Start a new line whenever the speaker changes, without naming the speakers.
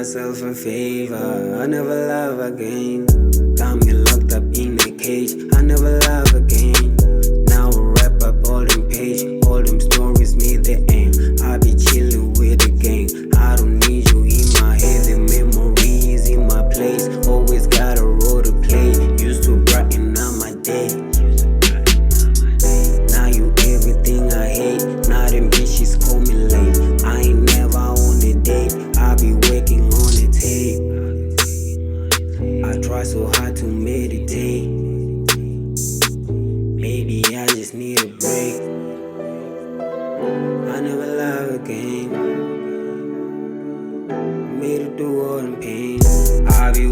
myself a favor. I never love again. Got me locked up in a cage. I never love again. Now I wrap up all them page. All them stories made the aim. I be chillin' with the gang. I don't need you in my head. The memories in my place. Always got a role to play. Used to brighten up my day. Now you everything I hate. Now them bitches call me late. I ain't never on a date. I be working on the tape. I try so hard to meditate. Maybe I just need a break. I never love again. Made it through all the pain. I be